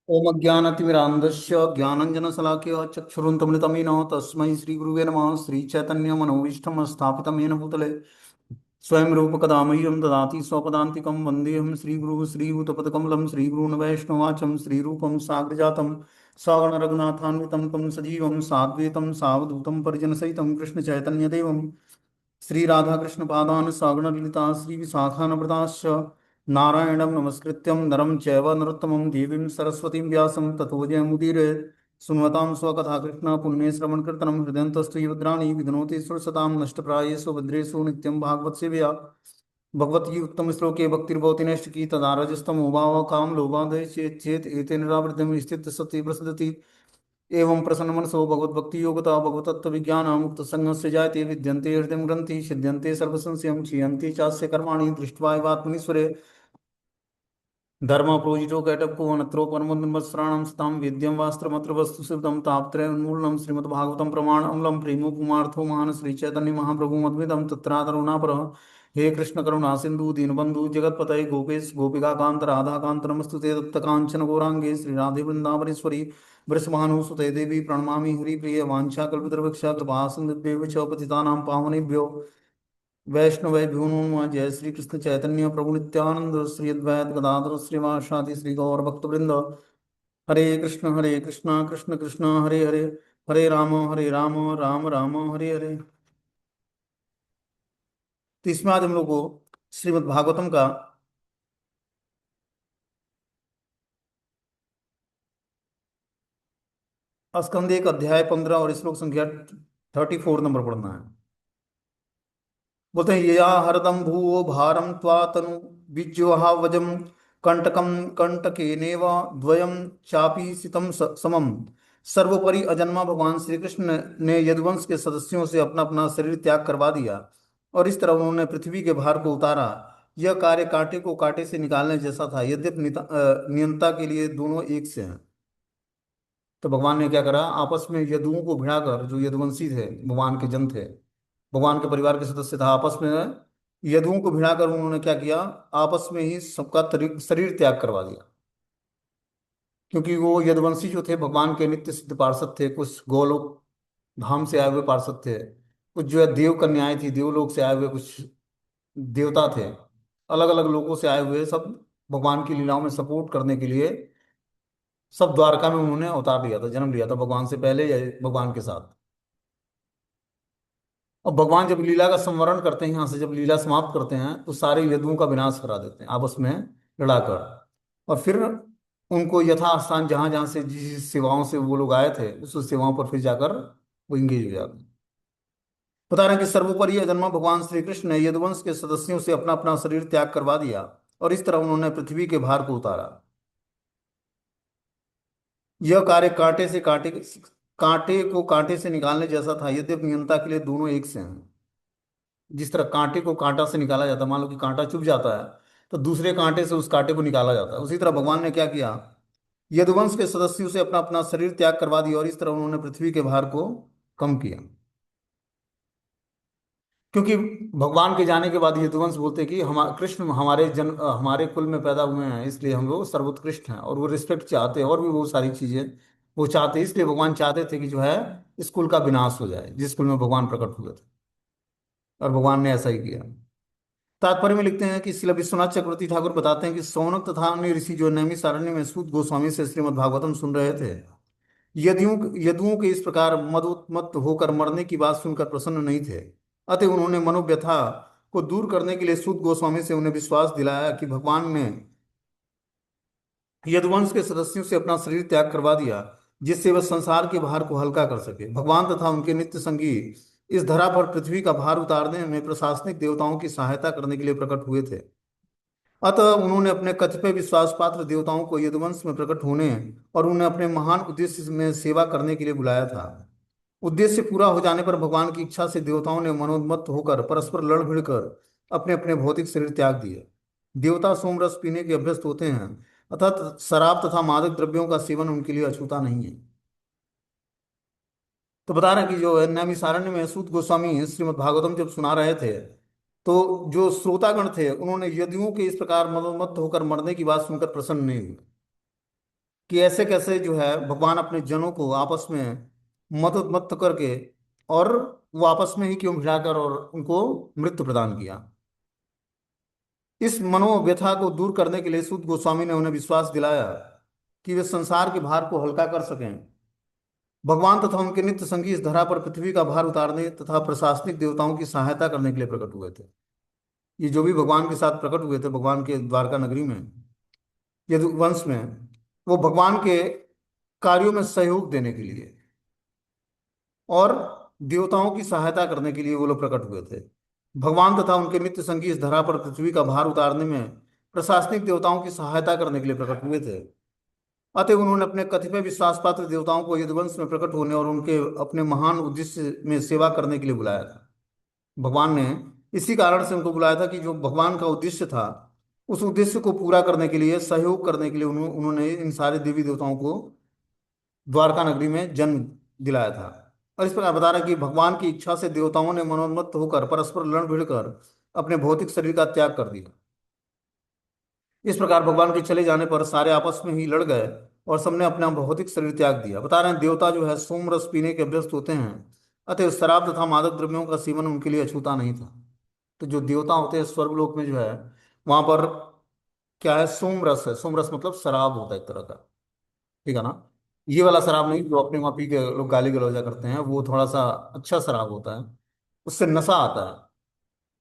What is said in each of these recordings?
ओम अज्ञानतिमिरान्धस्य ज्ञानञ्जनशलाकया चक्षुरुन्मिलितमेन तस्मै श्रीगुरुवे नमः। श्रीचैतन्यमनोभीष्टं स्थापितं येन भूतले स्वयं रूपकदा मह्यं ददाति स्वपदान्तिकं। वन्देऽहं श्रीगुरुः श्रीयुतपदकमलं श्रीगुरून् वैष्णवाचं श्रीरूपं साग्रजातं सगण रघुनाथान्वितं तं सजीवं साद्वैतं सावधूतं परिजनसहितं कृष्णचैतन्यदेवं श्रीराधाकृष्णपादान् सगणललिता श्रीविशाखान्विताश्च नारायणं नमस्कृत्यं नरं चैव नरोत्तमं देवीं सरस्वतीं व्यासं ततो जयमुदीरयेत्। सुन्वतां स्वकथा कृष्ण पुण्ये श्रवणकीर्तनं हृदयन्तस्तु ये भद्राणि विघ्नोति सुरसतां नष्टप्रायेषु भद्रेषु नित्यं भागवत सेवया भगवती उत्तम श्लोके भक्तिर्भवति नैष्टिकी तदा रजस्तमो भावः काम लोभादय चेत एतेन निरावृतं स्थित सत्य प्रसदति। एवं प्रसन्न मनसो भगवद्भक्ति योगता भगवतत्व विज्ञान मुक्त संग से जायते विद्यन्ते हृदय ग्रंथि सिद्ध्यन्ते सर्वसंशयं क्षीयन्ते चास्य कर्माणि दृष्ट्वा एवात्मनीश्वरे धर्म प्रोजितो कैटभ्यो अनत्रो परमोन्मत्सराणां स्तां वेद्यं वास्त्रमत्र वस्तु सिद्धं तापत्रय उन्मूलनं श्रीमद्भागवतं प्रमाण अम्लं प्रेमो पुमार्थो महान श्री चैतन्य महाप्रभु मद्विदं तत्रादरुणापर। हे कृष्ण करुणा सिंधु दीनबंधु जगतपतये गोपेश गोपिका कांत राधा कांत नमस्तुते तप्त कांचन गौरांगे श्री राधे वृंदावनेश्वरी वृषभानुसुते देवी प्रणमामि हरिप्रिय वाञ्छाकल्पतरुभ्यश्च कृपा सिन्धुभ्येव च पतितानां पावनेभ्यो वैष्णवेभ्यो नमः। जय श्री कृष्ण चैतन्य प्रभु नित्यानंद श्री अद्वैत गदाधर श्रीवासादि श्री गौर भक्तवृंद। हरे कृष्ण कृष्ण कृष्ण हरे हरे हरे राम राम राम हरे हरे। तो इसमें आज हम लोग को श्रीमद् भागवतम का स्कंद एक अध्याय 15 और श्लोक संख्या 34 नंबर पढ़ना है। बोलते हैं यया हरदम भूवो भारम त्वा तनु विज्वहावजम कंटकम कंटकेनेव द्वयम चापि सितम समम। सर्वोपरि अजन्मा भगवान श्री कृष्ण ने यदुवंश के सदस्यों से अपना अपना शरीर त्याग करवा दिया और इस तरह उन्होंने पृथ्वी के भार को उतारा। यह कार्य कांटे को कांटे से निकालने जैसा था, यद्यपि नियंता के लिए दोनों एक से हैं। तो भगवान ने क्या करा, आपस में यदुओं को भिड़ाकर, जो यदुवंशी थे, भगवान के जन थे, भगवान के परिवार के सदस्य था, आपस में यदुओं को भिड़ाकर उन्होंने क्या किया, आपस में ही सबका शरीर त्याग करवा दिया। क्योंकि वो यदुवंशी जो थे भगवान के नित्य सिद्ध पार्षद थे, कुछ गोलोक धाम से आए हुए पार्षद थे, कुछ जो है देव कन्याएं थी, देवलोक से आए हुए कुछ देवता थे, अलग अलग लोगों से आए हुए सब भगवान की लीलाओं में सपोर्ट करने के लिए सब द्वारका में उन्होंने अवतार लिया था, जन्म लिया था भगवान से पहले या भगवान के साथ। और भगवान जब लीला का संवरण करते हैं, यहाँ से जब लीला समाप्त करते हैं, तो सारे यदुओं का विनाश करा देते हैं आपस में लड़ाकर। और फिर उनको यथास्थान जहां जहां से जिस जिस सेवाओं से वो लोग आए थे, उस सेवाओं पर फिर जाकर वो इंगेज हो जाते हैं। बता रहे हैं कि सर्वोपरि अजन्मा भगवान श्री कृष्ण ने यदुवंश के सदस्यों से अपना अपना शरीर त्याग करवा दिया और इस तरह उन्होंने पृथ्वी के भार को उतारा। यह कार्य कांटे को कांटे से निकालने जैसा था, यद्यपि नियंता के लिए दोनों एक से हैं। जिस तरह कांटे को कांटा से निकाला जाता है, मान लो कि कांटा चुभ जाता है तो दूसरे कांटे से उस कांटे को निकाला जाता है, उसी तरह भगवान ने क्या किया, यदुवंश के सदस्यों से अपना अपना शरीर त्याग करवा दिया और इस तरह उन्होंने पृथ्वी के भार को कम किया। क्योंकि भगवान के जाने के बाद यदुवंश बोलते कि हम कृष्ण हमारे हमारे कुल में पैदा हुए हैं, इसलिए हम लोग सर्वोत्कृष्ट हैं, और वो रिस्पेक्ट चाहते हैं और भी बहुत सारी चीजें वो चाहते हैं। इसलिए भगवान चाहते थे कि जो है इस कुल का विनाश हो जाए, जिस कुल में भगवान प्रकट हुए थे, और भगवान ने ऐसा ही किया। तात्पर्य में लिखते हैं कि श्रील विश्वनाथ चक्रवर्ती ठाकुर बताते हैं कि सौनक तथा अन्य ऋषि जो नैमिषारण्य में सूत गोस्वामी से श्रीमद् भागवतम सुन रहे थे, यदुओं यदुओं के इस प्रकार मदोन्मत्त होकर मरने की बात सुनकर प्रसन्न नहीं थे। अतः उन्होंने मनोव्यथा को दूर करने के लिए सूत गोस्वामी से उन्हें विश्वास दिलाया कि भगवान ने यदुवंश के सदस्यों से अपना शरीर त्याग करवा दिया, जिससे वह संसार के भार को हल्का कर सके। भगवान तथा उनके नित्य संगी इस धरा पर पृथ्वी का भार उतारने में प्रशासनिक देवताओं की सहायता करने के लिए प्रकट हुए थे। अतः उन्होंने अपने कतिपय विश्वास पात्र देवताओं को यदुवंश में प्रकट होने और उन्हें अपने महान उद्देश्य में सेवा करने के लिए बुलाया था। उद्देश्य पूरा हो जाने पर भगवान की इच्छा से देवताओं ने मनोन्मत्त होकर परस्पर लड़ भिड़ कर अपने अपने भौतिक शरीर त्याग दिए। देवता सोमरस पीने के अभ्यस्त होते हैं, अतः शराब तथा मादक द्रव्यों का सेवन उनके लिए अछूता नहीं है। तो बता रहे हैं कि जो है नैमिषारण्य में सूत गोस्वामी श्रीमद् भागवतम जब सुना रहे थे, तो जो श्रोतागण थे उन्होंने यदुओं के इस प्रकार मनोन्मत्त होकर मरने की बात सुनकर प्रसन्न नहीं हुए। कि ऐसे कैसे जो है भगवान अपने जनों को आपस में मत मत करके और वो आपस में ही क्यों भिड़ाकर और उनको मृत्यु प्रदान किया। इस मनोव्यथा को दूर करने के लिए सूत गोस्वामी ने उन्हें विश्वास दिलाया कि वे संसार के भार को हल्का कर सकें। भगवान तथा उनके नित्य संगी इस धरा पर पृथ्वी का भार उतारने तथा प्रशासनिक देवताओं की सहायता करने के लिए प्रकट हुए थे। ये जो भी भगवान के साथ प्रकट हुए थे भगवान के द्वारका नगरी में, यदुवंश में, वो भगवान के कार्यों में सहयोग देने के लिए और देवताओं की सहायता करने के लिए वो लोग प्रकट हुए थे। भगवान तथा उनके नित्य संगी इस धरा पर पृथ्वी का भार उतारने में प्रशासनिक देवताओं की सहायता करने के लिए प्रकट हुए थे। अतः उन्होंने अपने कतिपय विश्वास पात्र देवताओं को यदुवंश में प्रकट होने और उनके अपने महान उद्देश्य में सेवा करने के लिए बुलाया था। भगवान ने इसी कारण से उनको बुलाया था कि जो भगवान का उद्देश्य था उस उद्देश्य को पूरा करने के लिए, सहयोग करने के लिए उन्होंने इन सारे देवी देवताओं को द्वारका नगरी में जन्म दिलाया था। और इस प्रकार बता रहा है कि भगवान की इच्छा से देवताओं ने मनोन्मत्त होकर परस्पर लड़ भिड़ कर अपने भौतिक शरीर का त्याग कर दिया। इस प्रकार भगवान के चले जाने पर सारे आपस में ही लड़ गए और सबने अपना भौतिक शरीर त्याग दिया। बता रहे हैं देवता जो है सोम रस पीने के अभ्यस्त होते हैं, अतः शराब तथा मादक द्रव्यों का सेवन उनके लिए अछूता नहीं था। तो जो देवता होते हैं स्वर्गलोक में जो है वहां पर क्या है, सोम रस है। सोम रस मतलब शराब होता है एक तरह का, ठीक है ना। ये वाला शराब नहीं जो अपने वहां पी के लोग गाली गलौजा करते हैं, वो थोड़ा सा अच्छा शराब होता है, उससे नशा आता है,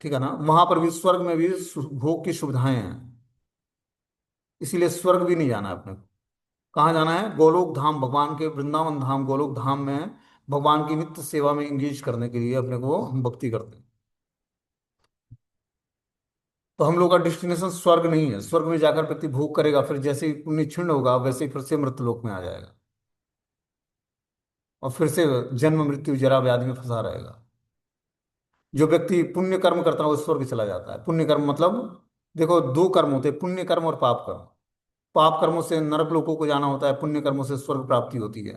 ठीक है ना। वहां पर भी स्वर्ग में भी भोग की सुविधाएं हैं, इसीलिए स्वर्ग भी नहीं जाना है अपने को। कहाँ जाना है? गोलोक धाम, भगवान के वृंदावन धाम गोलोक धाम में भगवान की नित्य सेवा में इंगेज करने के लिए अपने को हम भक्ति करते हैं। तो हम लोग का डेस्टिनेशन स्वर्ग नहीं है। स्वर्ग में जाकर व्यक्ति भोग करेगा, फिर जैसे ही पुण्य क्षीण होगा वैसे ही फिर से मृत्यु लोक में आ जाएगा और फिर से जन्म मृत्यु जरा व्याधि में फंसा रहेगा। जो व्यक्ति पुण्य कर्म करता है वो स्वर्ग चला जाता है। पुण्य कर्म मतलब, देखो दो कर्म होते हैं, पुण्य कर्म और पाप कर्म। पाप कर्मों से नरक लोकों को जाना होता है, पुण्य कर्मों से स्वर्ग प्राप्ति होती है।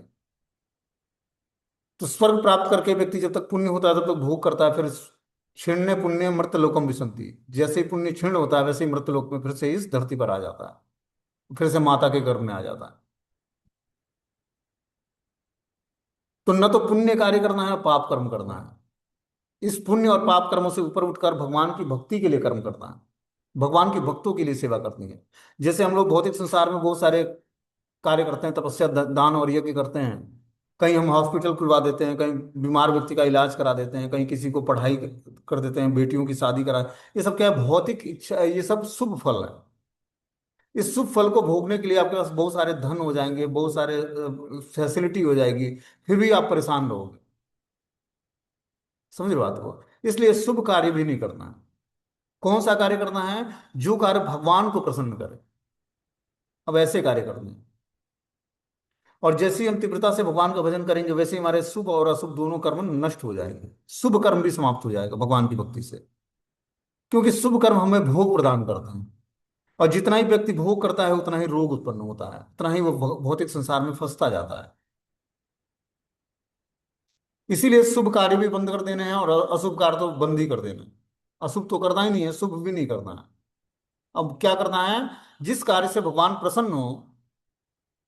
तो स्वर्ग प्राप्त करके व्यक्ति जब तक पुण्य होता है तब तक भोग करता है, फिर क्षीण पुण्य मृत लोकम विशंति, जैसे ही पुण्य क्षीण होता है वैसे ही मृत लोक में फिर से इस धरती पर आ जाता है, फिर से माता के गर्भ में आ जाता है। तो न तो पुण्य कार्य करना है पाप कर्म करना है, इस पुण्य और पाप कर्मों से ऊपर उठकर भगवान की भक्ति के लिए कर्म करना है, भगवान के भक्तों के लिए सेवा करनी है। जैसे हम लोग भौतिक संसार में बहुत सारे कार्य करते हैं, तपस्या दान और यज्ञ करते हैं, कहीं हम हॉस्पिटल खुलवा देते हैं, कहीं बीमार व्यक्ति का इलाज करा देते हैं, कहीं किसी को पढ़ाई कर देते हैं, बेटियों की शादी करा। ये सब क्या है? भौतिक इच्छा, ये सब शुभ फल है। इस शुभ फल को भोगने के लिए आपके पास बहुत सारे धन हो जाएंगे, बहुत सारे फैसिलिटी हो जाएगी, फिर भी आप परेशान रहोगे। समझ रहे हो बात को? इसलिए शुभ कार्य भी नहीं करना है। कौन सा कार्य करना है? जो कार्य भगवान को प्रसन्न करे, अब ऐसे कार्य करने हैं। और जैसे ही हम तीव्रता से भगवान का भजन करेंगे वैसे ही हमारे शुभ और अशुभ दोनों कर्म नष्ट हो जाएंगे, शुभ कर्म भी समाप्त हो जाएगा भगवान की भक्ति से। क्योंकि शुभ कर्म हमें भोग प्रदान करते हैं, और जितना ही व्यक्ति भोग करता है उतना ही रोग उत्पन्न होता है, उतना ही वो भौतिक संसार में फंसता जाता है। इसीलिए शुभ कार्य भी बंद कर देने हैं और अशुभ कार्य तो बंद ही कर देना है। अशुभ तो करना ही नहीं है, शुभ भी नहीं करना है। अब क्या करना है? जिस कार्य से भगवान प्रसन्न हो,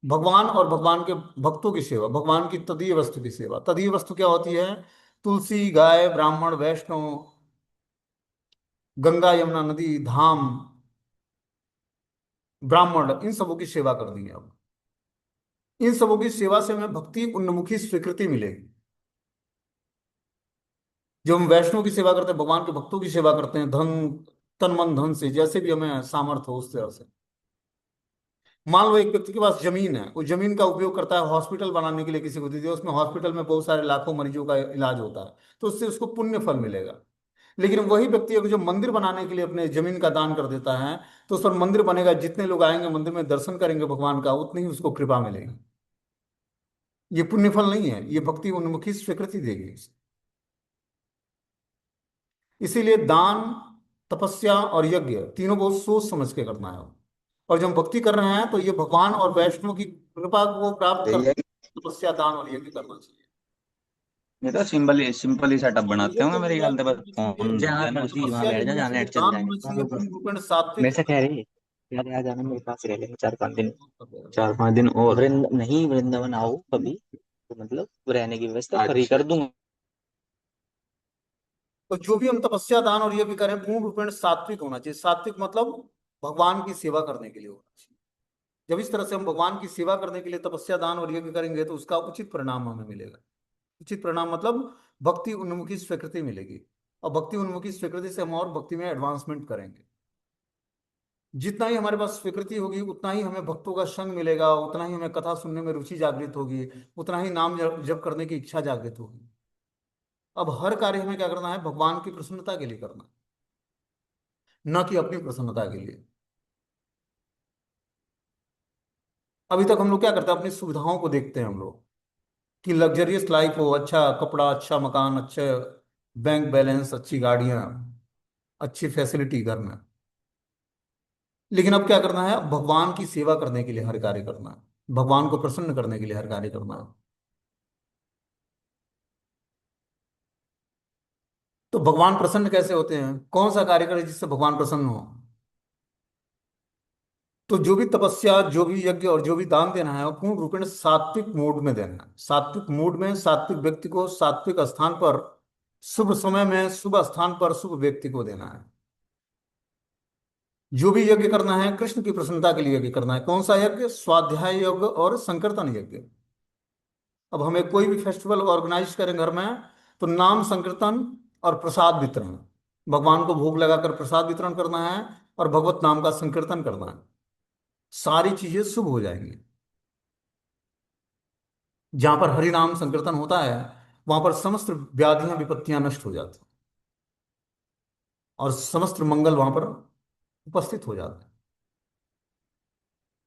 भगवान और भगवान के भक्तों की सेवा, भगवान की तदीय वस्तु की सेवा। तदीय वस्तु क्या होती है? तुलसी, गाय, ब्राह्मण, वैष्णव, गंगा यमुना नदी, धाम, ब्राह्मण, इन सबों की सेवा करनी है। अब इन सबों की सेवा से हमें भक्ति उन्मुखी स्वीकृति मिलेगी। जो हम वैष्णव की सेवा करते हैं, भगवान के भक्तों की सेवा करते हैं, धन, तन मन धन से, जैसे भी हमें सामर्थ्य हो उस तरह से। मान लो एक व्यक्ति के पास जमीन है, वो जमीन का उपयोग करता है हॉस्पिटल बनाने के लिए, किसी को दे दिया, उसमें हॉस्पिटल में बहुत सारे लाखों मरीजों का इलाज होता है, तो उससे उसको पुण्य फल मिलेगा। लेकिन वही व्यक्ति अगर जो मंदिर बनाने के लिए अपने जमीन का दान कर देता है, तो उस पर मंदिर बनेगा, जितने लोग आएंगे मंदिर में दर्शन करेंगे भगवान का, उतनी ही उसको कृपा मिलेगी। ये पुण्य फल नहीं है, ये भक्ति उन्मुखी स्वीकृति देगी। इसीलिए दान, तपस्या और यज्ञ तीनों बहुत सोच समझ के करना है। और जब हम भक्ति कर रहे हैं तो ये भगवान और वैष्णव की कृपा को प्राप्त सही कर है। तपस्या दान और यज्ञ करना चाहिए। ये तो सिंपल ही सेटअप बनाते ये होंगे तो मेरे होगा ख्याल से, कि बस व्यक्ति के फोन लिए जहाँ खुशी वहां तपस्या बैठ भी जा, होनी जहाँ चाहिए, नेट चल दान होना चाहिए, जाएगा। पूर्ण रूपेण सात्विक मेरे से होना कह चाहिए। रही है। यार यहाँ जाना, मेरे पास रह लेंगे 4-5 दिन। 4-5 दिन और नहीं, वृंदावन आओ कभी तो मतलब रहने की व्यवस्था फ्री कर दूंगा। तो जो भी हम तपस्या दान और यज्ञ करें पूर्ण रूपेण सात्विक होना चाहिए। सात्विक मतलब भगवान की सेवा करने के लिए होना चाहिए। जब इस तरह से हम भगवान की सेवा करने के लिए तपस्या दान और यज्ञ करेंगे तो उसका उचित परिणाम हमें मिलेगा। उचित परिणाम मतलब भक्ति उन्मुखी स्वीकृति मिलेगी। और भक्ति उन्मुखी स्वीकृति से हम और भक्ति में एडवांसमेंट करेंगे। जितना ही हमारे पास स्वीकृति होगी उतना ही हमें भक्तों का संग मिलेगा, उतना ही हमें कथा सुनने में रुचि जागृत होगी, उतना ही नाम जप जप करने की इच्छा जागृत होगी। अब हर कार्य हमें क्या करना है, भगवान की प्रसन्नता के लिए करना है, न कि अपनी प्रसन्नता के लिए। अभी तक हम लोग क्या करते हैं, अपनी सुविधाओं को देखते हैं हम लोग कि लग्जरियस लाइफ हो, अच्छा कपड़ा, अच्छा मकान, अच्छे बैंक बैलेंस, अच्छी गाड़ियां, अच्छी फैसिलिटी घर में। लेकिन अब क्या करना है, भगवान की सेवा करने के लिए हर कार्य करना है, भगवान को प्रसन्न करने के लिए हर कार्य करना है। तो भगवान प्रसन्न कैसे होते हैं, कौन सा कार्य करें जिससे भगवान प्रसन्न हो। तो जो भी तपस्या, जो भी यज्ञ और जो भी दान देना है वो पूर्ण रूपेण सात्विक मूड में देना है। सात्विक मूड में सात्विक व्यक्ति को सात्विक स्थान पर, शुभ समय में शुभ स्थान पर शुभ व्यक्ति को देना है। जो भी यज्ञ करना है कृष्ण की प्रसन्नता के लिए यज्ञ करना है। कौन सा यज्ञ, स्वाध्याय यज्ञ और संकीर्तन यज्ञ। अब हमें कोई भी फेस्टिवल ऑर्गेनाइज करें घर में तो नाम संकीर्तन और प्रसाद वितरण, भगवान को भोग लगाकर प्रसाद वितरण करना है और भगवत नाम का संकीर्तन करना है। सारी चीजें शुभ हो जाएंगी। जहां पर हरि नाम संकीर्तन होता है वहां पर समस्त व्याधियां विपत्तियां नष्ट हो जाती हैं और समस्त मंगल वहां पर उपस्थित हो जाते हैं।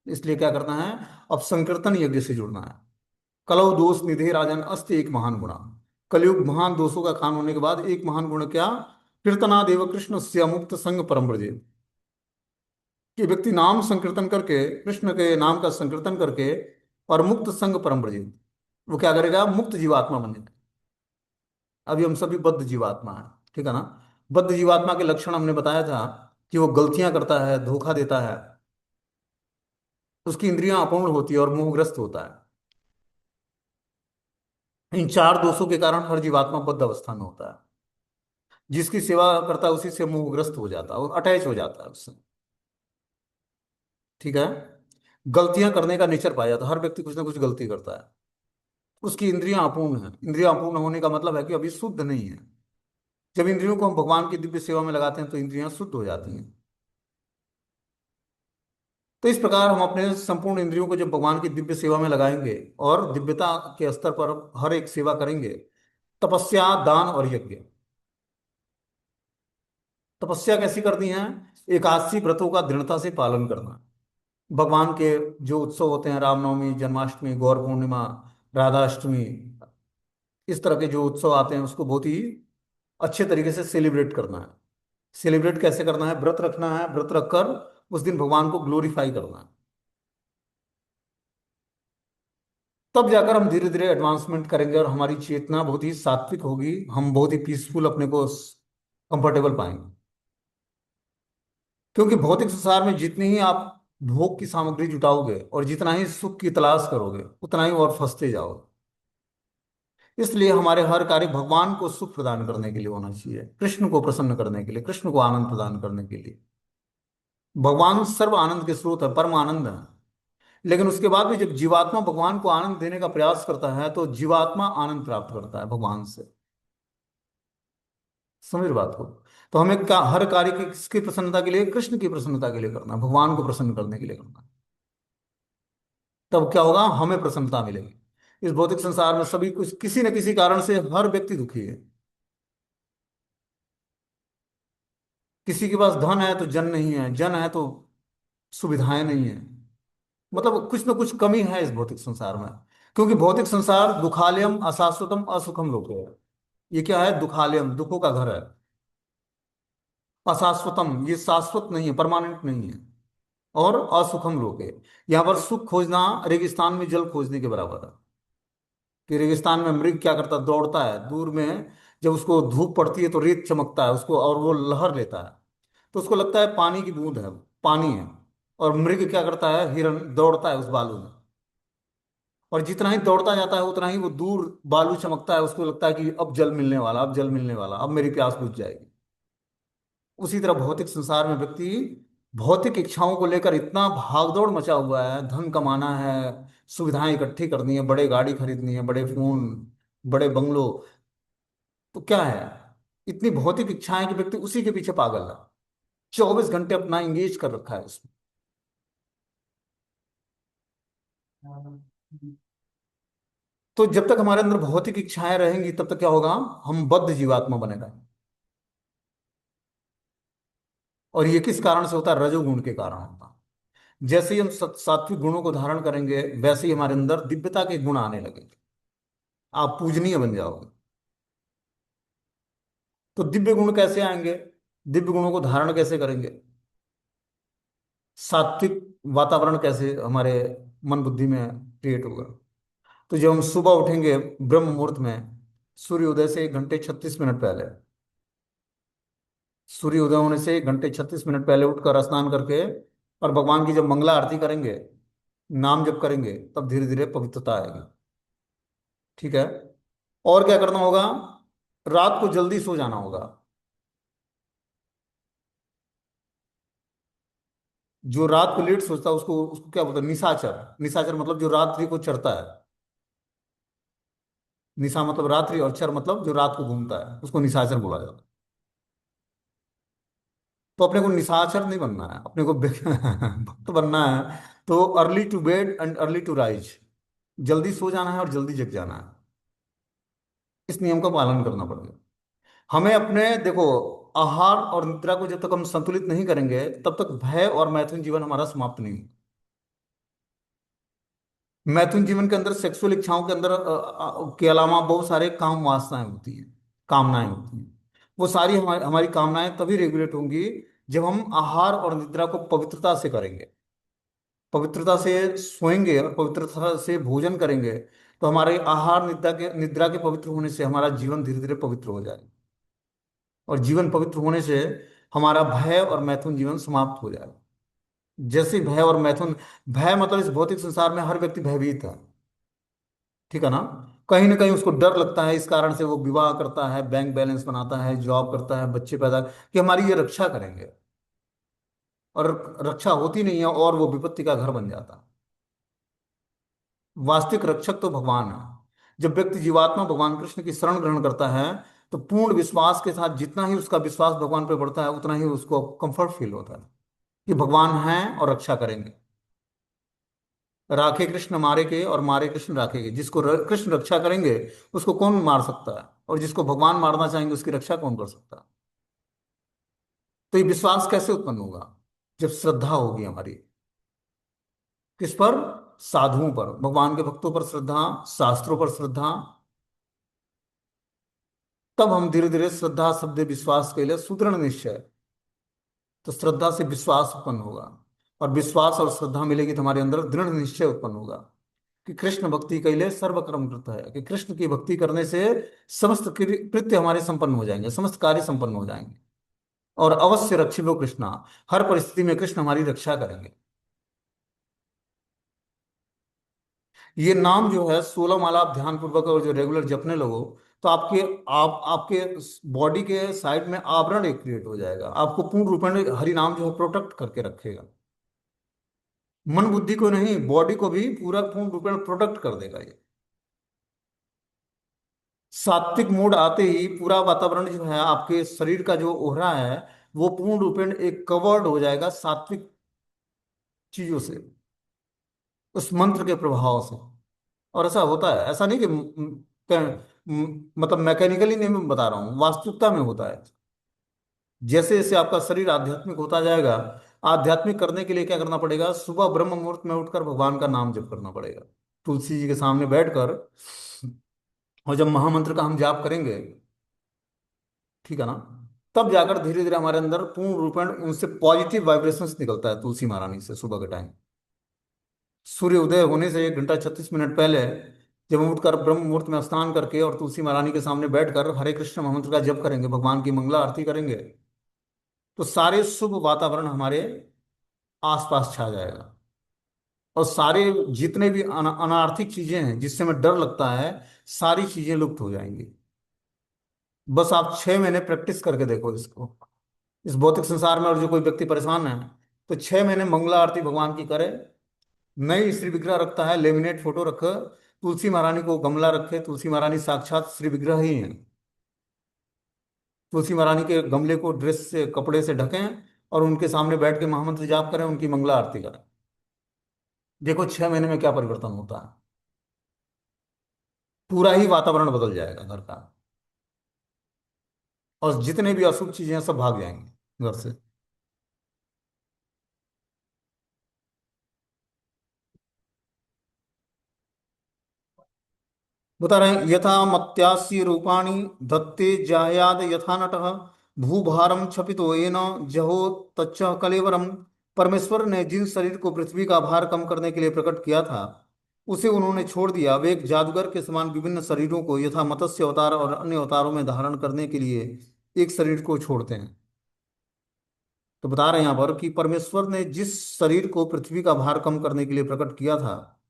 इसलिए क्या करना है, अब संकीर्तन यज्ञ से जुड़ना है। कलौ दोष निधे राजन अस्त एक महान गुणा। कलयुग महान दोषों का खान होने के बाद एक महान गुण क्या, कीर्तना देव कृष्ण से मुक्त संग परम ब्रजे। कि व्यक्ति नाम संकीर्तन करके, कृष्ण के नाम का संकीर्तन करके और मुक्त संग परम ब्रजे, वो क्या करेगा, मुक्त जीवात्मा बन जाएगा। अभी हम सभी बद्ध जीवात्मा है, ठीक है ना। बद्ध जीवात्मा के लक्षण हमने बताया था कि वो गलतियां करता है, धोखा देता है, उसकी इंद्रियां अपूर्ण होती है और मोहग्रस्त होता है। इन चार दोषों के कारण हर जीवात्मा बद्ध अवस्था में होता है। जिसकी सेवा करता है उसी से मोहग्रस्त हो जाता है, वो अटैच हो जाता है उससे, ठीक है। गलतियां करने का नेचर पाया जाता है, हर व्यक्ति कुछ ना कुछ गलती करता है। उसकी इंद्रियां अपूर्ण है। इंद्रियां अपूर्ण होने का मतलब है कि अभी शुद्ध नहीं है। जब इंद्रियों को हम भगवान की दिव्य सेवा में लगाते हैं तो इंद्रियां शुद्ध हो जाती हैं। तो इस प्रकार हम अपने संपूर्ण इंद्रियों को जब भगवान की दिव्य सेवा में लगाएंगे और दिव्यता के स्तर पर हर एक सेवा करेंगे, तपस्या दान और यज्ञ। तपस्या कैसी करनी है, एकादशी व्रतों का दृढ़ता से पालन करना। भगवान के जो उत्सव होते हैं, रामनवमी, जन्माष्टमी, गौर पूर्णिमा, राधाष्टमी, इस तरह के जो उत्सव आते हैं उसको बहुत ही अच्छे तरीके से सेलिब्रेट करना है। सेलिब्रेट कैसे करना है, व्रत रखना है, व्रत रखकर उस दिन भगवान को ग्लोरीफाई करना है। तब जाकर हम धीरे धीरे एडवांसमेंट करेंगे और हमारी चेतना बहुत ही सात्विक होगी, हम बहुत ही पीसफुल अपने को कंफर्टेबल पाएंगे। क्योंकि भौतिक संसार में जितनी ही आप भोग की सामग्री जुटाओगे और जितना ही सुख की तलाश करोगे उतना ही और फंसते जाओगे। इसलिए हमारे हर कार्य भगवान को सुख प्रदान करने के लिए होना चाहिए, कृष्ण को प्रसन्न करने के लिए, कृष्ण को आनंद प्रदान करने के लिए। भगवान सर्व आनंद के स्रोत है, परम आनंद है। लेकिन उसके बाद भी जब जीवात्मा भगवान को आनंद देने का प्रयास करता है तो जीवात्मा आनंद प्राप्त करता है भगवान से। समझ रहे बात को। तो हमें क्या, हर कार्य की किसकी प्रसन्नता के लिए, कृष्ण की प्रसन्नता के लिए करना है, भगवान को प्रसन्न करने के लिए करना है। तब क्या होगा, हमें प्रसन्नता मिलेगी। इस भौतिक संसार में सभी कुछ किसी न किसी कारण से हर व्यक्ति दुखी है। किसी के पास धन है तो जन नहीं है, जन है तो सुविधाएं नहीं है। मतलब कुछ ना कुछ कमी है इस भौतिक संसार में। क्योंकि भौतिक संसार दुखालयम अशाश्वतम असुखम लोक है। ये क्या है, दुखालयम, दुखों का घर है। अशाश्वतम, ये शाश्वत नहीं है, परमानेंट नहीं है। और असुखम लोक है, यहाँ पर सुख खोजना रेगिस्तान में जल खोजने के बराबर है। कि रेगिस्तान में मृग क्या करता है, दौड़ता है दूर में, जब उसको धूप पड़ती है तो रेत चमकता है उसको और वो लहर लेता है, तो उसको लगता है पानी की बूंद है, पानी है। और मृग क्या करता है, हिरण दौड़ता है उस बालू में, और जितना ही दौड़ता जाता है उतना ही वो दूर बालू चमकता है, उसको लगता है कि अब जल मिलने वाला, अब जल मिलने वाला, अब मेरी प्यास बुझ जाएगी। उसी तरह भौतिक संसार में व्यक्ति भौतिक इच्छाओं को लेकर इतना भागदौड़ मचा हुआ है, धन कमाना है, सुविधाएं इकट्ठी करनी है, बड़े गाड़ी खरीदनी है, बड़े फोन, बड़े बंगलो, तो क्या है, इतनी भौतिक इच्छाएं कि व्यक्ति उसी के पीछे पागल है, 24 घंटे अपना इंगेज कर रखा है उसमें। तो जब तक हमारे अंदर भौतिक इच्छाएं रहेंगी तब तक क्या होगा, हम बद्ध जीवात्मा बनेगा। और ये किस कारण से होता है, रजोगुण के कारण होता है। जैसे ही हम सात्विक गुणों को धारण करेंगे वैसे ही हमारे अंदर दिव्यता के गुण आने लगेंगे, आप पूजनीय बन जाओगे। तो दिव्य गुण कैसे आएंगे, दिव्य गुणों को धारण कैसे करेंगे, सात्विक वातावरण कैसे हमारे मन बुद्धि में क्रिएट होगा। तो जब हम सुबह उठेंगे ब्रह्म मुहूर्त में, सूर्योदय से 1 घंटे 36 मिनट पहले, सूर्योदय होने से 1 घंटे 36 मिनट पहले उठकर स्नान करके और भगवान की जब मंगला आरती करेंगे, नाम जप करेंगे, तब धीरे धीरे पवित्रता आएगी। ठीक है। और क्या करना होगा, रात को जल्दी सो जाना होगा। जो रात को लेट सोचता है उसको उसको क्या बोलते हैं, निशाचर। निशाचर मतलब जो रात्रि को चरता है। निशा मतलब रात्रि और चर मतलब जो रात को घूमता है, उसको निशाचर बोला जाता है। तो अपने को निशाचर नहीं बनना है, अपने को भक्त बनना है। तो early to bed and early to rise, जल्दी सो जाना है और जल्दी जग जाना है। इस नियम का पालन करना पड़ेगा हमें अपने। देखो, आहार और निद्रा को जब तक हम संतुलित नहीं करेंगे तब तक भय और मैथुन जीवन हमारा समाप्त नहीं होगा। मैथुन जीवन के अंदर सेक्सुअल इच्छाओं के अंदर के अलावा बहुत सारे काम वासनाएं होती हैं, कामनाएं होती हैं। वो सारी हमारी हमारी कामनाएं तभी रेगुलेट होंगी जब हम आहार और निद्रा को पवित्रता से करेंगे, पवित्रता से सोएंगे और पवित्रता से भोजन करेंगे। तो हमारे आहार निद्रा के पवित्र होने से हमारा जीवन धीरे धीरे पवित्र हो जाएगा, और जीवन पवित्र होने से हमारा भय और मैथुन जीवन समाप्त हो जाएगा। जैसे भय और मैथुन, भय मतलब इस भौतिक संसार में हर व्यक्ति भयभीत है, ठीक है ना कहीं उसको डर लगता है, इस कारण से वो विवाह करता है, बैंक बैलेंस बनाता है, जॉब करता है, बच्चे पैदा कि हमारी ये रक्षा करेंगे, और रक्षा होती नहीं है और वो विपत्ति का घर बन जाता है। वास्तविक रक्षक तो भगवान है। जब व्यक्ति जीवात्मा भगवान कृष्ण की शरण ग्रहण करता है तो पूर्ण विश्वास के साथ, जितना ही उसका विश्वास भगवान पे बढ़ता है उतना ही उसको कंफर्ट फील होता है कि भगवान हैं और रक्षा करेंगे। राखे कृष्ण मारे के और मारे कृष्ण राखे के, जिसको कृष्ण रक्षा करेंगे उसको कौन मार सकता है, और जिसको भगवान मारना चाहेंगे उसकी रक्षा कौन कर सकता है। तो ये विश्वास कैसे उत्पन्न होगा, जब श्रद्धा होगी हमारी, किस पर, साधुओं पर, भगवान के भक्तों पर श्रद्धा, शास्त्रों पर श्रद्धा। तब हम धीरे धीरे श्रद्धा शब्द विश्वास के लिए सुदृढ़ निश्चय, तो श्रद्धा से विश्वास उत्पन्न होगा, और विश्वास और श्रद्धा मिलेगी तो हमारे अंदर दृढ़ निश्चय उत्पन्न होगा कि कृष्ण भक्ति के लिए सर्वकर्म करता है, कि कृष्ण की भक्ति करने से समस्त कृत्य हमारे संपन्न हो जाएंगे, समस्त कार्य संपन्न हो जाएंगे। और अवश्य रक्षिलो कृष्णा, हर परिस्थिति में कृष्ण हमारी रक्षा करेंगे। ये नाम जो है 16 माला आप ध्यान पूर्वक और जो रेगुलर जपने लगो, तो आपके बॉडी के साइड में आवरण एक क्रिएट हो जाएगा, आपको पूर्ण रूप में हरि नाम जो है प्रोटेक्ट करके रखेगा। मन बुद्धि को नहीं, बॉडी को भी पूरा पूर्ण रूप में प्रोटेक्ट कर देगा ये। सात्विक मूड आते ही पूरा वातावरण जो है, आपके शरीर का जो ओहरा है वो पूर्ण रूप में एक कवर्ड हो जाएगा सात्विक चीजों से, उस मंत्र के प्रभाव से। और ऐसा होता है, ऐसा नहीं कि मतलब मैकेनिकली नहीं मैं बता रहा हूँ, वास्तविकता में होता है। जैसे जैसे आपका शरीर आध्यात्मिक होता जाएगा, आध्यात्मिक करने के लिए क्या करना पड़ेगा, सुबह ब्रह्म मुहूर्त में उठकर भगवान का नाम जप करना पड़ेगा, तुलसी जी के सामने बैठकर। और जब महामंत्र का हम जाप करेंगे, ठीक है ना, तब जाकर धीरे धीरे हमारे अंदर पूर्ण रूपेण उनसे पॉजिटिव वाइब्रेशंस निकलता है तुलसी महारानी से सुबह के टाइम। सूर्य उदय होने से 1 घंटा 36 मिनट पहले जब हम उठकर ब्रह्म मुहूर्त में स्नान करके और तुलसी महारानी के सामने बैठकर हरे कृष्ण महामंत्र का जप करेंगे, भगवान की मंगला आरती करेंगे, तो सारे शुभ वातावरण हमारे आसपास छा जाएगा। और सारे जितने भी अनार्थिक चीजें हैं जिससे हमें डर लगता है, सारी चीजें लुप्त हो जाएंगी। बस आप 6 महीने प्रैक्टिस करके देखो इसको, इस भौतिक संसार में। और जो कोई व्यक्ति परेशान है तो 6 महीने मंगला आरती भगवान की करे। नई श्री विग्रह रखता है, लेमिनेट फोटो रखे, तुलसी महारानी को गमला रखे, तुलसी महारानी साक्षात श्री विग्रह ही है। तुलसी महारानी के गमले को ड्रेस से, कपड़े से ढकें और उनके सामने बैठ के महामंत्र जाप करें, उनकी मंगला आरती करें। देखो 6 महीने में क्या परिवर्तन होता है। पूरा ही वातावरण बदल जाएगा घर का, और जितने भी अशुभ चीजें हैं सब भाग जाएंगे घर से। बता रहे हैं, यथा मत्यास्य रूपाणि धत्ते जायाद यथा नटः भूभारम क्षपितो येन जहो तच्च कलेवरम। परमेश्वर ने जिन शरीर को पृथ्वी का भार कम करने के लिए प्रकट किया था, उसे उन्होंने छोड़ दिया। वे एक जादूगर के समान विभिन्न शरीरों को यथा मत्स्य अवतार और अन्य अवतारों में धारण करने के लिए एक शरीर को छोड़ते हैं। तो बता रहे हैं यहाँ पर कि परमेश्वर ने जिस शरीर को पृथ्वी का भार कम करने के लिए प्रकट किया था,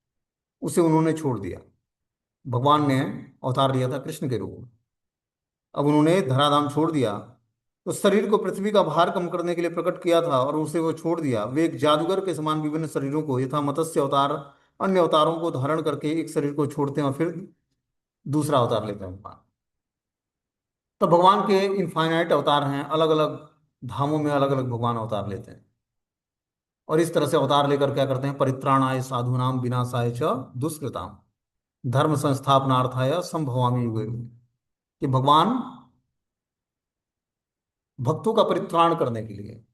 उसे उन्होंने छोड़ दिया। भगवान ने अवतार लिया था कृष्ण के रूप में, अब उन्होंने धराधाम छोड़ दिया। तो शरीर को पृथ्वी का भार कम करने के लिए प्रकट किया था और उसे वो छोड़ दिया। वे एक जादूगर के समान विभिन्न शरीरों को यथा मत्स्य अवतार अन्य अवतारों को धारण करके एक शरीर को छोड़ते हैं और फिर दूसरा अवतार लेते हैं भगवान। तो भगवान के इनफाइनाइट अवतार हैं, अलग अलग धामों में अलग अलग भगवान अवतार लेते हैं। और इस तरह से अवतार लेकर क्या करते हैं, परित्राणाय साधूनाम विनाशाय च दुष्कृताम धर्म संस्थापनार्थाय संभवामि युगे युगे। कि भगवान भक्तों का परित्राण करने के लिए,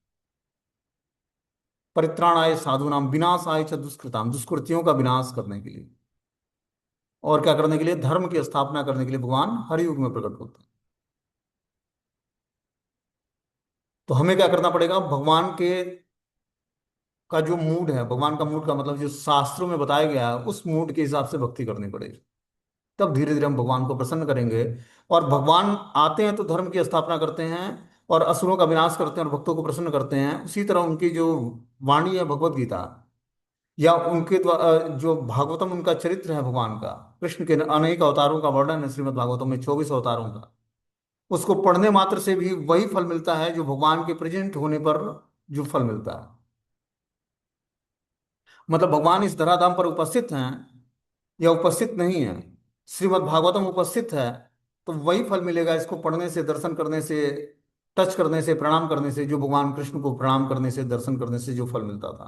परित्राणाय साधूनाम विनाशाय च दुष्कृताम दुष्कृतियों का विनाश करने के लिए, और क्या करने के लिए, धर्म की स्थापना करने के लिए भगवान हर युग में प्रकट होते हैं। तो हमें क्या करना पड़ेगा, भगवान के का जो मूड है, भगवान का मूड का मतलब जो शास्त्रों में बताया गया है, उस मूड के हिसाब से भक्ति करनी पड़ेगी। तब धीरे धीरे हम भगवान को प्रसन्न करेंगे। और भगवान आते हैं तो धर्म की स्थापना करते हैं और असुरों का विनाश करते हैं और भक्तों को प्रसन्न करते हैं। उसी तरह उनकी जो वाणी है भगवत गीता, या उनके द्वारा जो भागवतम उनका चरित्र है भगवान का, कृष्ण के अनेक अवतारों का वर्णन है श्रीमद् भागवतम में, 24 अवतारों का, उसको पढ़ने मात्र से भी वही फल मिलता है जो भगवान के प्रेजेंट होने पर जो फल मिलता है। मतलब भगवान इस धराधाम पर उपस्थित हैं या उपस्थित नहीं है, श्रीमद् भागवतम उपस्थित है, तो वही फल मिलेगा इसको पढ़ने से, दर्शन करने से, टच करने से, प्रणाम करने से, जो भगवान कृष्ण को प्रणाम करने से, दर्शन करने से जो फल मिलता था।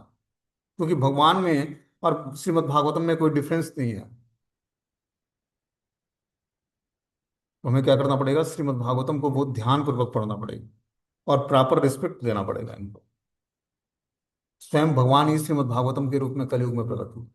क्योंकि भगवान में और श्रीमद् भागवतम में कोई डिफरेंस नहीं है। तो हमें क्या करना पड़ेगा, श्रीमद् भागवतम को बहुत ध्यान पूर्वक पढ़ना पड़ेगा और प्रॉपर रिस्पेक्ट देना पड़ेगा इनको। स्वयं भगवान ही श्रीमद् भागवतम के रूप में कलयुग में प्रकट हुए।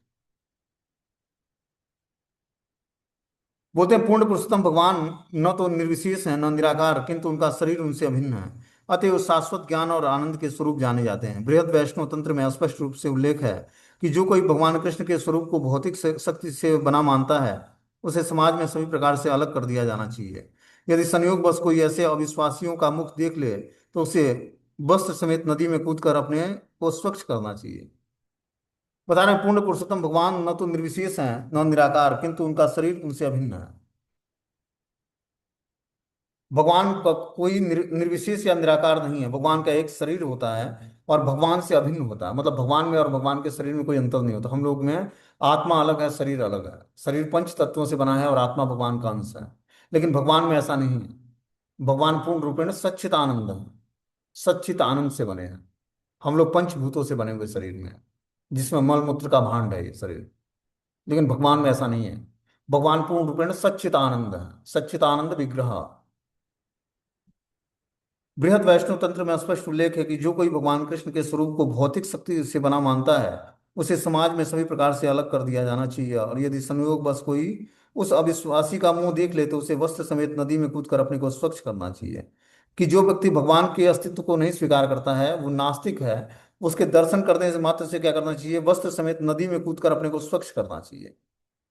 बोलते हैं पूर्ण पुरुषोत्तम भगवान न तो निर्विशेष है न निराकार, किंतु उनका शरीर उनसे अभिन्न है, अतएव शाश्वत ज्ञान और आनंद के स्वरूप जाने जाते हैं। बृहद वैष्णव तंत्र में स्पष्ट रूप से उल्लेख है कि जो कोई भगवान कृष्ण के स्वरूप को भौतिक शक्ति से बना मानता है, उसे समाज में सभी प्रकार से अलग कर दिया जाना चाहिए। यदि संयोग बस कोई ऐसे अविश्वासियों का मुख देख ले तो उसे वस्त्र समेत नदी में कूदकर अपने को स्वच्छ करना चाहिए। बता रहे हैं पूर्ण पुरुषोत्तम भगवान न तो निर्विशेष हैं न निराकार, किंतु उनका शरीर उनसे अभिन्न है। भगवान का कोई निर्विशेष या निराकार नहीं है, भगवान का एक शरीर होता है और भगवान से अभिन्न होता है। मतलब भगवान में और भगवान के शरीर में कोई अंतर नहीं होता। हम लोग में आत्मा अलग है, शरीर अलग है। शरीर पंच तत्वों से बना है और आत्मा भगवान का अंश है। लेकिन भगवान में ऐसा नहीं है। भगवान पूर्ण रूपेण सच्चित आनंद है, सच्चित आनंद से बने हैं। हम लोग पंचभूतों से बने हुए शरीर में हैं, जिसमें मल मूत्र का भांड है ये शरीर। लेकिन भगवान में ऐसा नहीं है। भगवान पूर्ण रूपेण सच्चित आनंद है, सच्चित आनंद विग्रह। बृहद वैष्णव तंत्र में स्पष्ट उल्लेख है कि जो कोई भगवान कृष्ण के स्वरूप को भौतिक शक्ति से बना मानता है, उसे समाज में सभी प्रकार से अलग कर दिया जाना चाहिए। और यदि संयोग बस कोई उस अविश्वासी का मुंह देख ले तो उसे वस्त्र समेत नदी में कूदकर अपने को स्वच्छ करना चाहिए। कि जो व्यक्ति भगवान के अस्तित्व को नहीं स्वीकार करता है वो नास्तिक है, उसके दर्शन करने से मात्र से क्या करना चाहिए, वस्त्र समेत नदी में कूदकर अपने को स्वच्छ करना चाहिए।